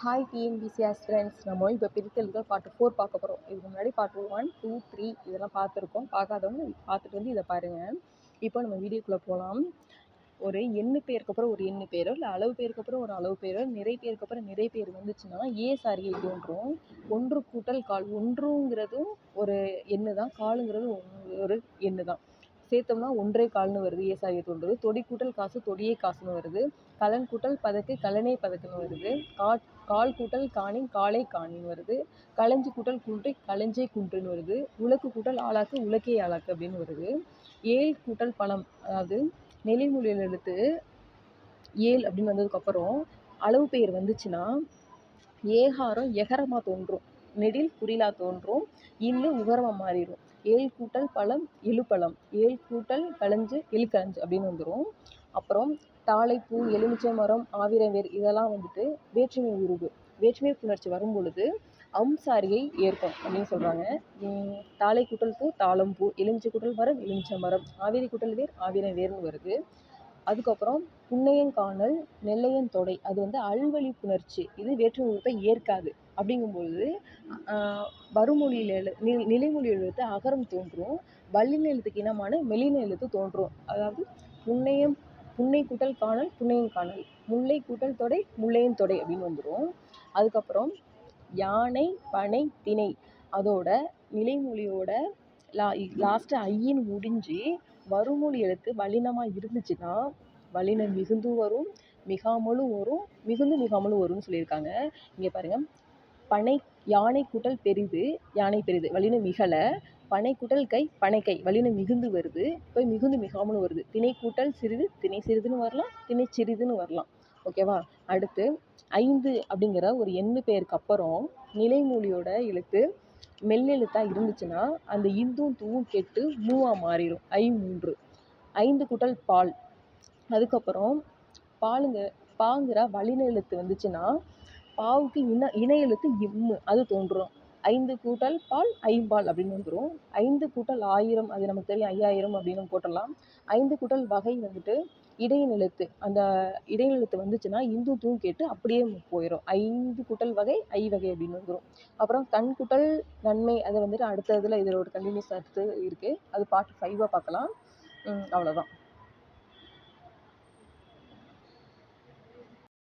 Hi TNPSC aspirants. நம்ம இப்போ பிரித்தெழுதல் part 4 பார்க்க போகிறோம். இதுக்கு முன்னாடி பார்ட் 1, 2, 3 இதெல்லாம் பார்த்துருக்கோம். பார்க்காதவங்க பார்த்துட்டு வந்து இதை பாருங்கள். இப்போ நம்ம வீடியோக்குள்ளே போகலாம். ஒரு எண்ணு பேருக்கு அப்புறம் ஒரு எண்ணு பேரோ இல்லை அளவு பேருக்கு அப்புறம் ஒரு அளவு பேரோ நிறை பேருக்கு அப்புறம் நிறை பேர் வந்துச்சுன்னா சாரியை தோன்றும். ஒன்று கூட்டல் கால். ஒன்றுங்கிறதும் ஒரு எண்ணு தான், காலுங்கிறதும் ஒரு எண்ணு தான். சேர்த்தோம்னா ஒன்றே கால்னு வருது. சாரியை தோன்றுது. தொடி கூட்டல் காசு தொடியே காசுன்னு வருது. கலன் கூட்டல் பதக்கு கலனே பதக்குன்னு வருது. கால் கூட்டல் காணி காலே காணின்னு வருது. களஞ்சி கூட்டல் குன்றி களஞ்சே குன்றுன்னு வருது. உலக்கு கூட்டல் ஆளாக்கு உலக்கே ஆளாக்கு அப்படின்னு வருது. ஏழ் கூட்டல் பணம், அதாவது நெளிமொழியில் எழுத்து ஏழ் அப்படின்னு வந்ததுக்கப்புறம் அளவு பெயர் வந்துச்சுன்னா ஏகாரம் எகரமாக தோன்றும், நெடில் குறிலா தோன்றும், இல்லு உகரமாக மாறிடும். ஏழ் கூட்டல் பழம் எழுப்பழம், ஏழ் கூட்டல் களஞ்சு எழுக்களஞ்சு அப்படின்னு வந்துடும். அப்புறம் தாழைப்பூ எலுமிச்சை மரம் ஆவிரவேர் இதெல்லாம் வந்துட்டு வேற்றுமை உருவு. வேற்றுமை புணர்ச்சி வரும் பொழுது சாரியை ஏற்கும் அப்படின்னு சொல்கிறாங்க. தாழை கூட்டல் பூ தாளம் பூ, எலுமிச்சை கூட்டல் மரம் எலுமிச்சை மரம், ஆவிரி கூட்டல் வேர் ஆவிர வேர்னு வருது. அதுக்கப்புறம் புன்னையங்கானல் நெல்லையன் தொடை, அது வந்து அல்வழி புணர்ச்சி, இது வேற்றுமை உருவத்தை ஏற்காது. அப்படிங்கும்பொழுது வருமொழியில் நிலைமொழி எழுத்து அகரம் தோன்றும். வல்லின எழுத்துக்கு இனமான மெலின எழுத்து தோன்றும். அதாவது புன்னை கூட்டல் காணல் புன்னையன் காணல், முல்லை கூட்டல் தொடை முல்லையன் தொடை அப்படின்னு வந்துடும். அதுக்கப்புறம் யானை பனை திணை, அதோட நிலைமொழியோட லாஸ்ட்டு ஐயின்னு முடிஞ்சு வருமொழி எழுத்து வல்லினமாக இருந்துச்சுன்னா வல்லினம் மிகுந்து வரும், மிகாமலும் வரும், மிகுந்து மிகாமலும் வரும்னு சொல்லியிருக்காங்க. இங்கே பாருங்கள், யானை கூட்டல் பெரிது யானை பெரிது வல்லினம் மிகல, பனை கூட்டல் கை பனைக்கை வல்லினம் மிகுந்து வருது, இப்போ மிகுந்து மிகாமலும் வருது. திணை கூட்டல் சிறிது திணை சிறிதுன்னு வரலாம், திணை சிறிதுன்னு வரலாம். ஓகேவா? அடுத்து 5 அப்படிங்கிற ஒரு எண்ணு பெயருக்கு அப்புறம் நிலைமொழியோட எழுத்து மெல்லெழுத்தாக இருந்துச்சுன்னா அந்த இந்தும் தூவும் கெட்டு மூவாக மாறிடும். 3. 5 கூட்டல் பால். அதுக்கப்புறம் பாங்கிற வல்லின எழுத்து வந்துச்சுன்னா பாவுக்கு இணை எழுத்து இம்மு, அது தோன்றும். 5 கூட்டல் பால் ஐம்பால் அப்படின்னு வந்துடும். 5 கூட்டல் 1000, அது நமக்கு தெரியும் 5000 அப்படின்னு போட்டலாம். 5 கூட்டல் வகை வந்துட்டு இடைநிலத்து, அந்த இடைநிலத்து வந்துச்சுன்னா இந்து தூ கேட்டு அப்படியே போயிடும். 5 கூட்டல் வகை வகை அப்படின்னு வந்துடும். அப்புறம் தன் கூட்டல் நன்மை, அதை வந்துட்டு அடுத்த இதில் இதில் ஒரு கண்டினியூஸ் அடுத்து இருக்குது, அது பார்ட் 5 பார்க்கலாம். அவ்வளோதான்.